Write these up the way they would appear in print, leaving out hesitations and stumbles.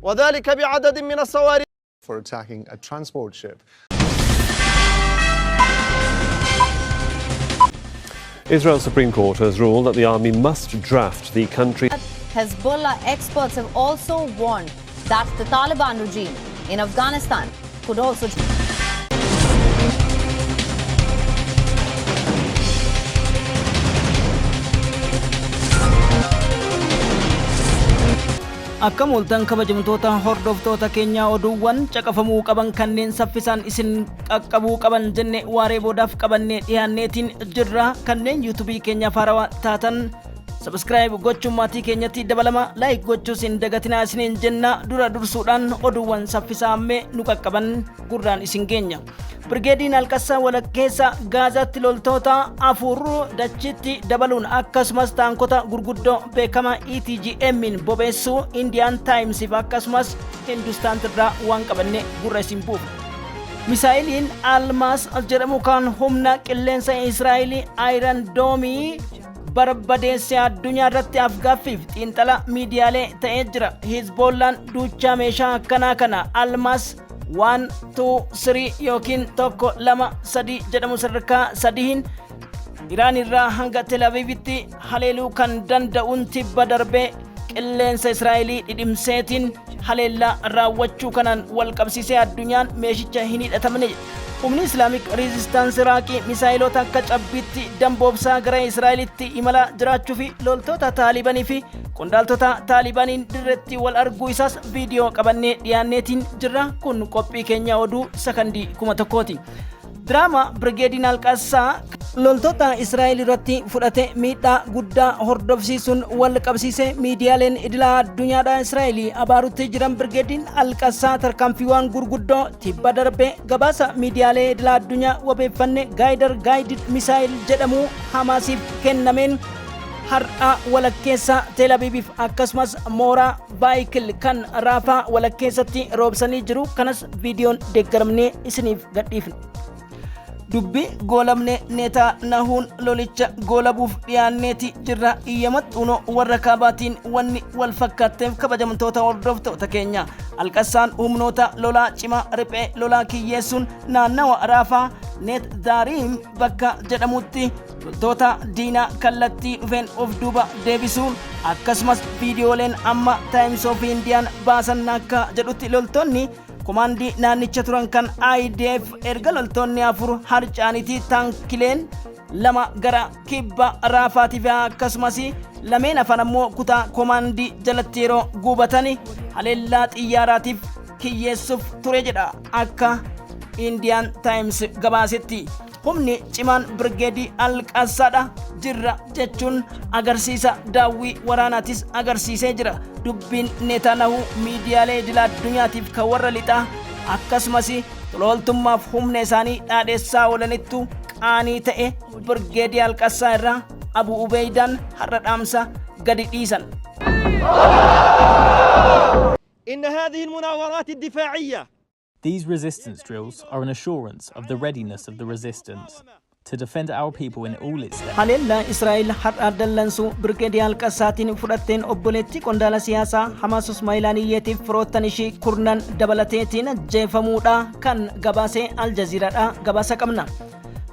وذلك بعدد من الصواريخ for attacking a transport ship. Israel's Supreme Court has ruled that the army must draft the country. Hezbollah experts have also warned that the Taliban regime in Afghanistan could also... Akka mul'atan kabajamtoota hordoftoota keenya oduuwwan caqafamuu qaban kanneen saffisan isin qaqqabuu qaban jenne waaree boodaaf qabannee dhiyaanneetiin jirra kanneen yuutuubii keenya faarawaa taatan subscribe gochuun maatii keenyatti dabalama like gochuus hin dagatinaa isiniin jenna dura dursuudhaan oduuwwan saffisaa ammee nu qaqqaban gurraan isin geenya. Brigadiin Alqassaa walakkeessa Gaazaatti loltoota afur dachitti dabaluun akkasumas taankota gurguddoo beekama ETGM'n bobeessuu Indian Timesiif akkasumas Hindustaan irraa waan qabanne gurra isin buufa. Misaa'iliin Almaas jedhamu kan humna qilleensa Israa'el Iron Dome barbadeessee addunyaa irratti afgaaffiif xiinxala miidiyaalee ta'ee jira. Hizbollaan duuchaa meeshaa akkanaa kana Almaas 1, 2, 3 yookiin 1, 2, 3 jedhamu sadarkaa sadiin Iraan irraa hanga Tel Avivitti haleeluu kan danda'uun tibba darbee qilleensa Israa'elii dhidhimseetiin haleellaa raawwachuu kanaan wal qabsiisee addunyaan meeshicha hin hidhatamne. Humni Islamic Resistance Iraqii misaa'ilota akka cabbiitti damboobsaa gara Israa'elitti imala jiraachuu fi loltoota Taalibanii fi qondaaltota Taalibaniin dirreetti wal arguu isaas viidiyoo qabannee dhiyaanneetiin jirra. Kun qophii keenya oduu sakandii 1,000ti. Drama Brigadiin Alqassaa loltoota Israa'el irratti fudhate miidhaa guddaa hordofsiisuun wal qabsiisee miidiyaaleen idilaa addunyaadhaa Israa'el abaarutti jiran Brigadiin Alqassaa tarkaanfiiwwan gurguddoo tibba darbee gabaasa miidiyaalee idilaa addunyaa wabeeffanne guided missile jedhamu Hamaasiif kennameen har'a walakkeessa Tel Aviviif akkasumas mooraa baayikil kan Raafaa walakkeessatti roobsanii jiru. Kanas viidiyoon deeggaramnee isiniif gadhiifna. Dubbi goolamne neeta nahuun lolicha goolabuuf dhiyaanneeti jirra. Iyyamattuuno warra kaabaatiin wanni wal fakkaatteef kabajamtoota hordoftoota keenya. Alqassaan humnoota lolaa cimaa riphee lolaa kiyyeessuun naannawa Raafaa Neet Daariim bakka jedhamutti loltoota diinaa kallattii dhufeen of duuba deebisuun akkasumas viidiyooleen amma Times of Indian baasan akka jedhutti loltoonni Komandi naannicha turan kan IDF erga loltoonni afur harcaanitii taankileen lama gara kibba Raafaatiif akkasumas lameen afan ammoo kutaa komandi jalatti yeroo guubatani haleellaa xiyyaaraatiif kiyyeessuuf ture jedha akka Indian Times gabaasetti. Humni cimaan Brigadiin Alqassaadha jirra jechuun agarsiisa daawwii waraanaatis agarsiisee jira. Dubbiin Netanyahu miidiyaalee idil addunyaatiif kan warra lixaa akkasumas loltummaaf humna isaanii dhaadheessaa oolanitti qaanii ta'e Brigadiin Alqassaa irraa Abu Ubeydaan har'a dhaamsa gadi dhiisan. إن هذه المناورات الدفاعية. These resistance drills are an assurance of the readiness of the resistance to defend our people in all its steps. Haleella Israa'el har'a dallansu Brigadiin Alqassaatiin fudhatteen obboleetti qondaala siyaasaa Hamaas Ismaa'ilaaniyyeetiif firoottan ishii kurnan dabalateetiin ajjeefamuudha kan gabaasee Al Jazeeraadha gabaasa qabna.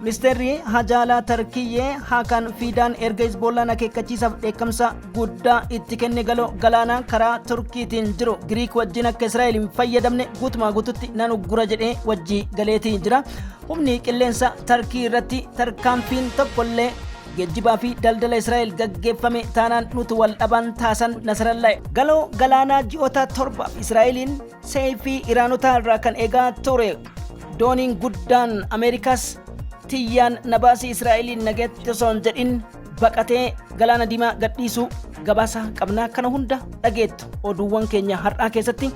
Ministeerri Hajaalaa Tarkiyyee Hakan Fiidaan erga Hizbollaan akeekkachiisaaf dheekkamsa guddaa itti kenne galoo Galaana karaa Turkiitiin jiru Giriik wajjin akka Israa'el hin fayyadamne guutumaa guututti nan uggura jedhee wajjii galeetii jira. Humni qilleensa Tarkii irratti tarkaanfiin tokkollee geejjibaa fi daldala Israa'el gaggeeffame taanaan nuti wal dhaban taasan Nasrallaa galoo Galaanaa ji'oota torbaaf Israa'eliin seefii Iraanotaa irraa kan eegaa ture dooniin guddaan Ameerikaas tiyyaan nabaasii Israa'eliin nageetti son jedhin baqatee Galaana Diimaa gadhiisuu gabaasa qabnaa kana hunda dhageettu oduuwwan keenya har'aa keessatti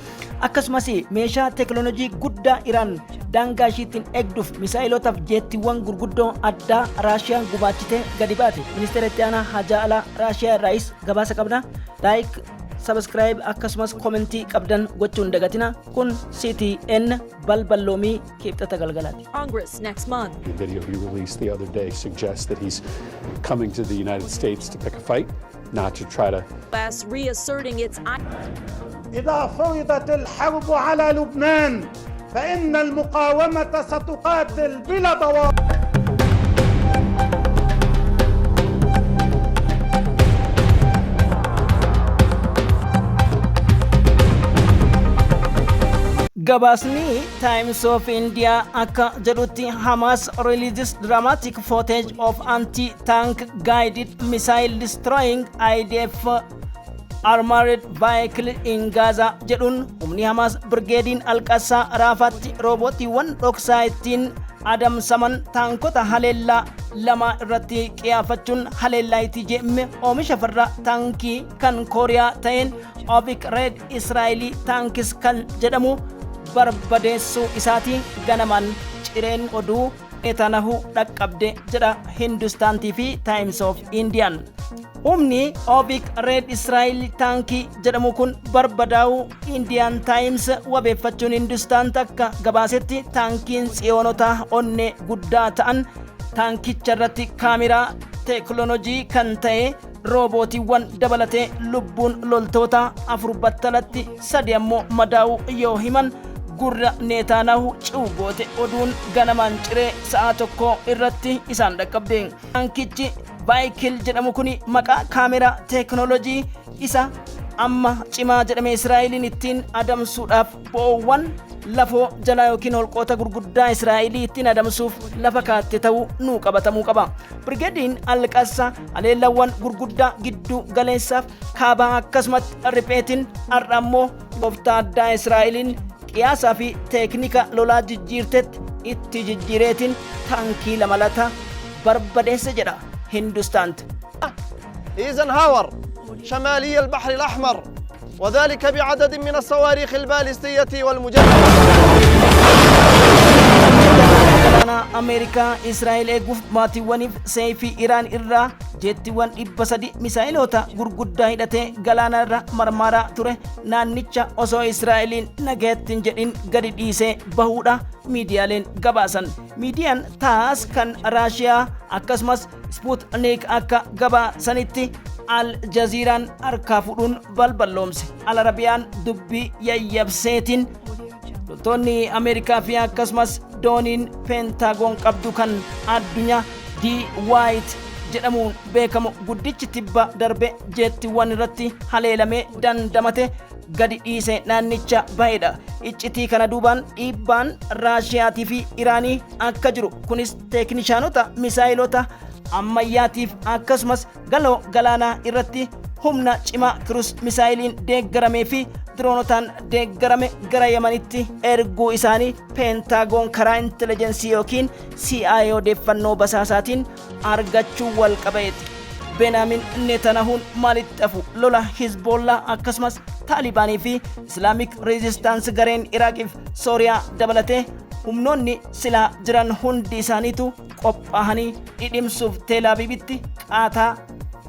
akkasumas meeshaa teekinooloojii guddaa Iraan daangaa ishiitiin eegduuf misaa'ilotaaf jeettiiwwan gurguddoo addaa Raashiyaan gubaachitee gadi baate ministeera itti aanaa hajaa alaa Raashiyaa irraayis gabaasa qabnaa. Like subscribe akkasumas commentii qabdan gochuun dagatina. Kun CTN Balballoomii kibxata galgalaati. Congress next month. The video he released the other day suggests that he's coming to the United States to pick a fight, not to try to... Reasserting its إذا فرضت الحرب على لبنان فإن المقاومة ستقاتل بلا ضوابط. Gabaasni Times of India akka jedhutti Hamas releases dramatic footage of anti-tank guided missile destroying IDF armored vehicle in Gaza jedhuun humni Hamas Brigadiin Al-Qassaa Raafatti roobootiiwwan dhoksaa ittiin adamsaman taankota haleellaa lama irratti qiyaafachuun haleellaa itti je'ame oomisha farra taankii kan Kooriyaa ta'een Ovic Red Israeli Tanks kan jedhamu barbadeessuu isaati ganaman cireen oduu etanahu dhaqqabde jedha Hindustan TV Times of Indian. Humni Ovic Red Israel Tankii jedhamu kun barbadaa'uu Indian Times wabeeffachuun Hindustan takka gabaasetti taankiin tsiyoonota onnee guddaa ta'an taankicha irratti kaameraa teeknoloojii kan ta'e roobootiiwwan dabalatee lubbuun loltoota 4 battalatti 3 ammoo madaa'uu yoo himan gurra neetaanahu cuuboote oduun ganamaan ciree sa'a tokko irratti isaan dhaqqabde. Taankichi baayikil jedhamu kuni maqaa kaameraa teeknoloojii isa amma cimaa jedhame Israa'eliin ittiin adamsuudhaaf bo'oowwan lafoo jalaa yookiin holqoota gurguddaa Israa'elii ittiin adamsuuf lafa kaatte ta'uu nuu qabatamuu qaba. Brigadiin Al-Qassaa haleellawwan gurguddaa gidduu galeessaaf kaabaa akkasumatti ripheetiin har'a ammoo gooftaa addaa Israa'eliin qiyaasaa fi teeknika lolaa jijjiirtetti itti jijjiireetiin taankii lamalata barbadeesse jedha Hindustan. إيزنهاور شمالي البحر الأحمر وذلك بعدد من الصواريخ البالستية والمجرمة. Galaana Ameerikaa Israa'el eeguuf maatiiwwaniif seefii Iraan irraa jettiiwwan 300 misaa'ilota gurguddaa hidhatee galaana irra marmaraa ture naannicha osoo Israa'eliin nageettiin jedhin gadi dhiisee bahuudha miidiyaaleen gabaasan. Miidiyaan taas kan Raashiyaa akkasumas Sputnik akka gabaasanitti Al Jazeeraan harkaa fuudhuun balballoomse. Al Arabiyaan dubbii yayyabseetiin Loltoonni Ameerikaa fi akkasumas dooniin Pentagon qabdu kan addunyaa D White jedhamuun beekamu guddichi tibba darbe jettiiwwan irratti haleelamee dandamate gadi dhiise naannicha baheedha. Iccitii kana duubaan dhiibbaan Raashiyaatii fi Iraanii akka jiru kunis teeknishaanota misaa'ilota ammayyaatiif akkasumas galoo galaanaa irratti humna cimaa kirus misaa'iliin deeggaramee fi droonotaan deeggarame gara Yamanitti erguu isaanii Pentagon karaa intelligensii yookiin CIA odeeffannoo basaasaatiin argachuu wal qabeeti. Benjamin Netanyahuun maalitti hafu lola Hizbollah akkasumas Taalibaanii fi Islamic Resistance gareen Iraaqiif Sooriyaa dabalatee humnoonni silaa jiran hundi isaaniitu qophaa'anii dhidhimsuuf Teel Aviivitti qaataa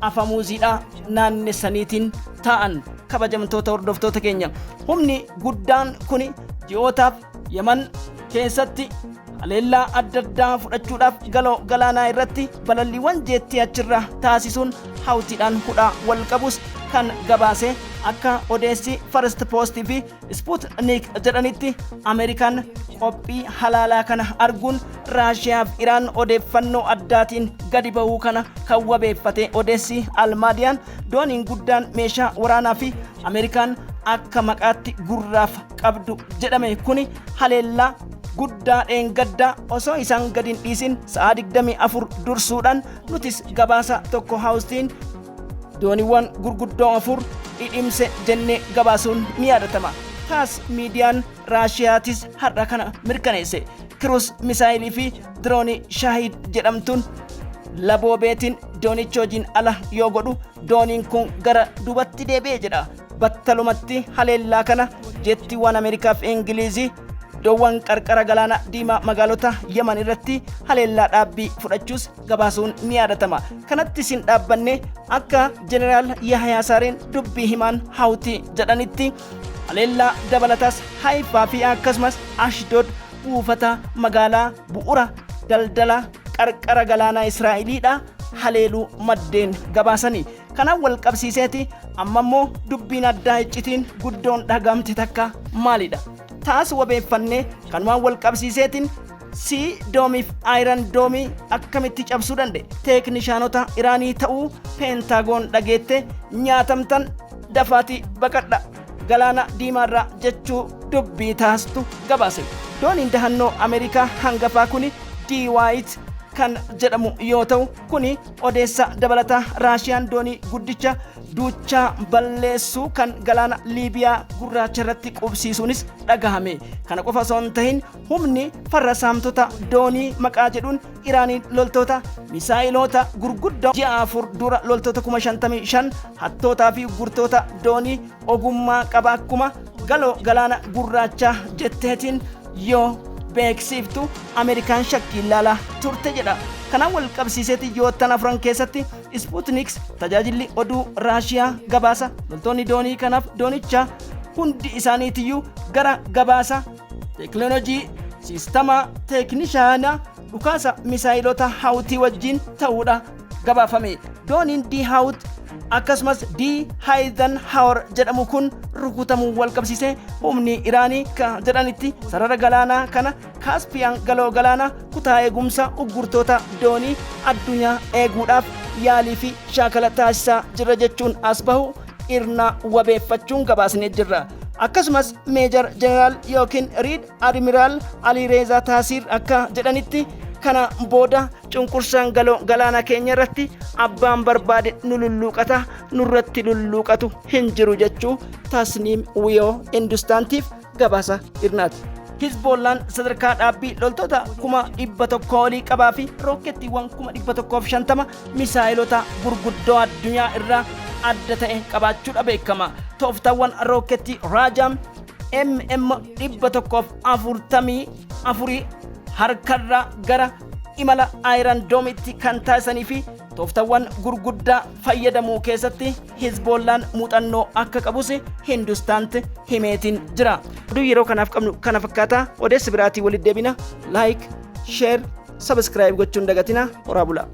afamuuziidha naannessaniitiin ta'an. Kabajamtoota hordoftoota keenya humni guddaan kun ji'ootaaf Yaman keessatti haleellaa adda addaa fudhachuudhaaf galoo galaanaa irratti balalliiwwan jeettii achirra taasisuun hawtiidhaan hudhaa wal qabus kan gabaase akka odeessi First Post fi Sputnik jedhanitti Ameerikaan qophii halaalaa kana arguun Raashiyaa fi Iraan odeeffannoo addaatiin gadi bahuu kana kan wabeeffate odeessi Almaadiyaan dooniin guddaan meeshaa waraanaa fi Ameerikaan akka maqaatti gurraaf qabdu jedhame kuni haleellaa guddaa dheengaddaa osoo isaan gadi hin dhiisin sa'a 24 dursuudhaan nutis gabaasa tokko haawustiin dooniiwwan gurguddoo 4 dhidhimse jennee gabaasuun ni yaadatama. Taas miidiyaan Raashiyaatis har'a kana mirkaneesse. Kirus misaayilii fi diroonii Shaahid jedhamtuun laboobeetiin doonicha hojiin ala yoo godhu dooniin kun gara duubatti deebi'ee jedha. Battalumatti haleellaa kana jettiiwwan Ameerikaa fi Ingilizii doowwan qarqara galaana diimaa magaalota Yaman irratti haleellaa dhaabbii fudhachuus gabaasuun ni yaadatama. Kanatti sin dhaabbanne akka Jeneraal Yahyaa Saareen dubbii himaan hawtii jedhanitti haleellaa dabalataas Haifaa fi akkasumas Ashdod buufata magaalaa bu'ura daldala qarqara galaana Israa'eliidha haleeluu maddeen gabaasanii. Kanaan wal qabsiiseeti amma immoo dubbiin addaa iccitiin guddoon dhagamte takka maalidha? Taas wabeeffannee kanumaan wal qabsiiseetiin doomiif Iron Doomii akkamitti cabsuu danda'e? Teeknishaanota Iraanii ta'uu Peentaagoon dhageette nyaatamtan dafaatii baqadha galaana diimaarraa jechuu dubbii taastu gabaase. Dooniin dahannoo Ameerikaa hangafaa kuni D-White kan jedhamu yoo ta'u kuni odeessa dabalataa Raashiyaan doonii guddicha duuchaa balleessuu kan galaana Liibiyaa gurraacha irratti qubsiisuunis dhagahame. Kana qofa osoo hin tahin humni farra saamtota doonii maqaa jedhuun Iraaniin loltoota misaa'iloota gurguddoo ji'a 4 dura loltoota 55,000 hattootaa fi gurtoota doonii ogummaa qaba akkuma galoo galaana gurraacha jetteetiin yoo beeksiftu Ameerikaan shakkii ilaalaa turte jedha. Kanaan wal qabsiiseeti yoottan afran keessatti Sputniks tajaajilli oduu Raashiyaa gabaasa loltoonni doonii kanaaf doonicha hundi isaaniitiyyuu gara gabaasa teekinooloojii siistamaa teeknishaana dhukaasa misaayilota hawtii wajjin ta'uudha gabaafame. Dooniin D-Hawt akkasumas D-Eisenhower jedhamu kun rukutamuu wal qabsiisee humni Iraanii jedhanitti sarara galaanaa kana Kaaspiyaan galoo galaanaa kutaa eegumsa uggurtoota doonii addunyaa eeguudhaaf yaalii fi shaakala taasisaa jira jechuun as bahu irna wabeeffachuun gabaasnee jirra. Akkasumas Meejar Jeneraal yookiin Riid Admiraal Ali-Reezaa Taasiir akka jedhanitti kana booda cunqursaan galoo galaana keenya irratti abbaan barbaade nu lulluuqata nurratti lulluuqatu hin jiru jechuu Tasniim Wiyoo Hindustaantiif gabaasa irnaati. Hizbollaan sadarkaa dhaabbii loltoota 100,000 olii qabaa fi rookettiiwwan 150 misaayilota gurguddoo addunyaa irraa adda ta'e qabaachuudha beekama. Tooftaawwan rooketti Raajam MM144 harkarraa gara imala Iron Doomitti kan taasisanii fi tooftaawwan gurguddaa fayyadamuu keessatti Hizbollaan muuxannoo akka qabus Hindustaanti himeetiin jira. Oduu yeroo kanaaf qabnu kana fakkaata. Odeessa biraatii walitti deebina. Like, share, subscribe gochuun dagatina. Horaa bulaa.